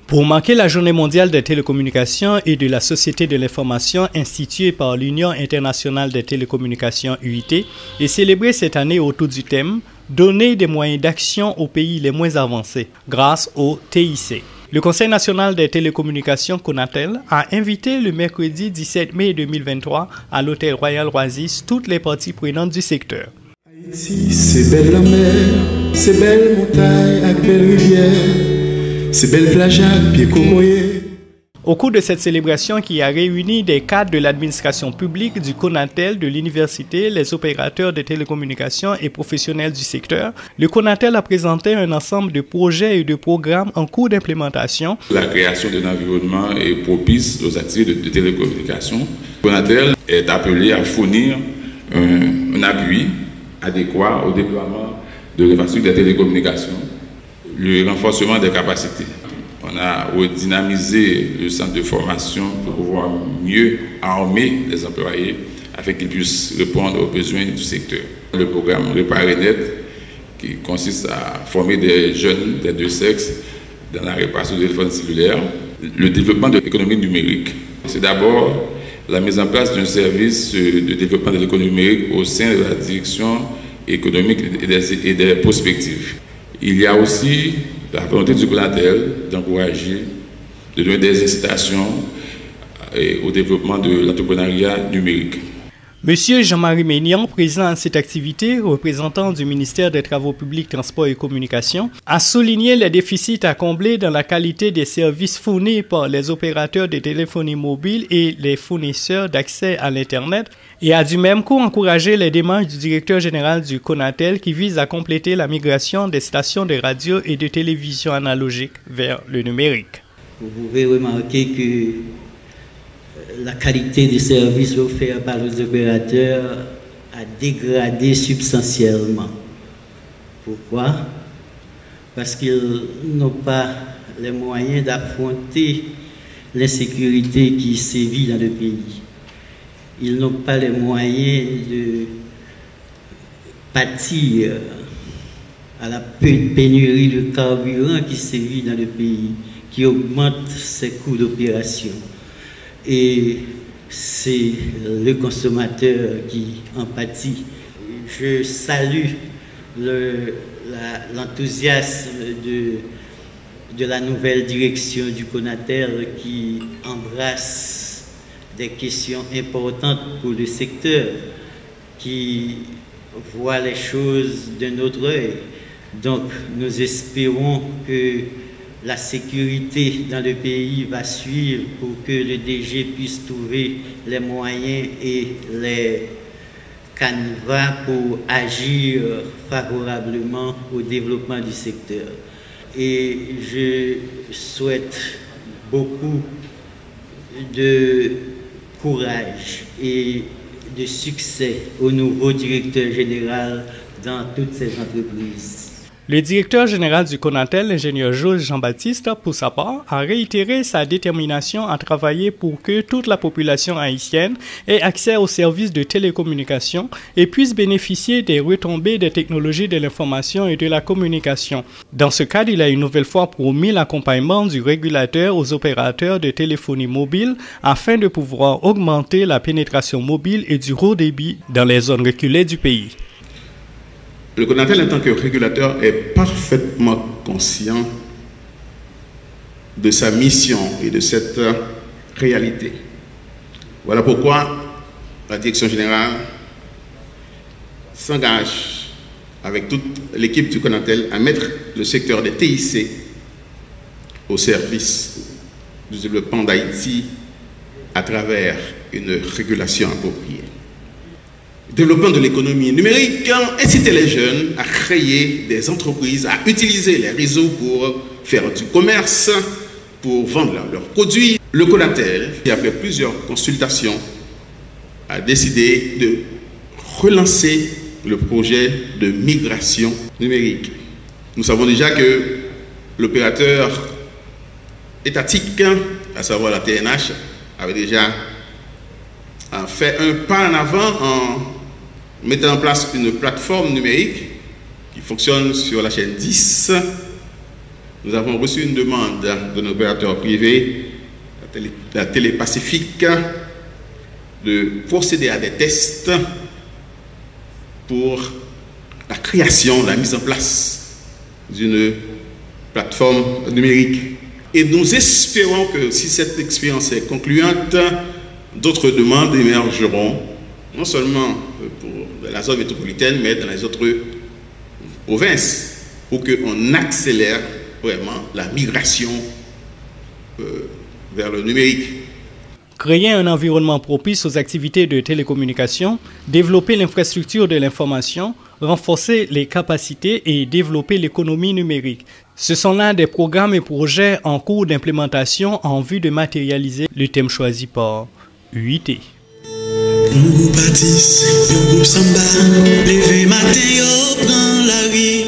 Pour marquer la Journée mondiale des télécommunications et de la société de l'information instituée par l'Union internationale des télécommunications UIT et célébrer cette année autour du thème « Donner des moyens d'action aux pays les moins avancés grâce au TIC ». Le Conseil national des télécommunications CONATEL a invité le mercredi 17 mai 2023 à l'Hôtel Royal Oasis toutes les parties prenantes du secteur. Haïti, c'est belle la mer, c'est belle montagne avec belle rivière. C'est belle plage à pied cocoyer. Au cours de cette célébration qui a réuni des cadres de l'administration publique, du CONATEL, de l'université, les opérateurs de télécommunications et professionnels du secteur, le CONATEL a présenté un ensemble de projets et de programmes en cours d'implémentation. La création d'un environnement est propice aux activités de télécommunications. Le CONATEL est appelé à fournir un appui adéquat au déploiement de l'infrastructure des télécommunications. Le renforcement des capacités. On a redynamisé le centre de formation pour pouvoir mieux armer les employés afin qu'ils puissent répondre aux besoins du secteur. Le programme Réparer Net, qui consiste à former des jeunes des deux sexes dans la réparation de téléphones cellulaires. Le développement de l'économie numérique. C'est d'abord la mise en place d'un service de développement de l'économie numérique au sein de la direction économique et des prospectives. Il y a aussi la volonté du CONATEL d'encourager, de donner des incitations au développement de l'entrepreneuriat numérique. Monsieur Jean-Marie Ménian, président à cette activité, représentant du ministère des Travaux publics, Transports et Communications, a souligné les déficits à combler dans la qualité des services fournis par les opérateurs de téléphonie mobile et les fournisseurs d'accès à l'Internet et a du même coup encouragé les démarches du directeur général du CONATEL qui vise à compléter la migration des stations de radio et de télévision analogiques vers le numérique. Vous pouvez remarquer que la qualité des services offerts par les opérateurs a dégradé substantiellement. Pourquoi? Parce qu'ils n'ont pas les moyens d'affronter l'insécurité qui sévit dans le pays. Ils n'ont pas les moyens de pâtir à la pénurie de carburant qui sévit dans le pays, qui augmente ses coûts d'opération. Et c'est le consommateur qui en pâtit. Je salue l'enthousiasme de la nouvelle direction du CONATEL qui embrasse des questions importantes pour le secteur, qui voit les choses d'un autre œil. Donc nous espérons que la sécurité dans le pays va suivre pour que le DG puisse trouver les moyens et les canevas pour agir favorablement au développement du secteur. Et je souhaite beaucoup de courage et de succès au nouveau directeur général dans toutes ces entreprises. Le directeur général du CONATEL, l'ingénieur Jules Jean-Baptiste, pour sa part, a réitéré sa détermination à travailler pour que toute la population haïtienne ait accès aux services de télécommunication et puisse bénéficier des retombées des technologies de l'information et de la communication. Dans ce cadre, il a une nouvelle fois promis l'accompagnement du régulateur aux opérateurs de téléphonie mobile afin de pouvoir augmenter la pénétration mobile et du haut débit dans les zones reculées du pays. Le CONATEL, en tant que régulateur, est parfaitement conscient de sa mission et de cette réalité. Voilà pourquoi la direction générale s'engage avec toute l'équipe du CONATEL à mettre le secteur des TIC au service du développement d'Haïti à travers une régulation appropriée. Développement de l'économie numérique, inciter les jeunes à créer des entreprises, à utiliser les réseaux pour faire du commerce, pour vendre leurs produits. Le CONATEL, qui après plusieurs consultations, a décidé de relancer le projet de migration numérique. Nous savons déjà que l'opérateur étatique, à savoir la TNH, avait déjà fait un pas en avant en mettant en place une plateforme numérique qui fonctionne sur la chaîne 10 nous avons reçu une demande d'un opérateur privé, la Télé Pacifique, de procéder à des tests pour la création, la mise en place d'une plateforme numérique. Et nous espérons que si cette expérience est concluante, d'autres demandes émergeront, non seulement pour la zone métropolitaine, mais dans les autres provinces, pour qu'on accélère vraiment la migration vers le numérique. Créer un environnement propice aux activités de télécommunication, développer l'infrastructure de l'information, renforcer les capacités et développer l'économie numérique. Ce sont là des programmes et projets en cours d'implémentation en vue de matérialiser le thème choisi par UIT. Nous bâtissons, nous samba, lever matin, prend la vie.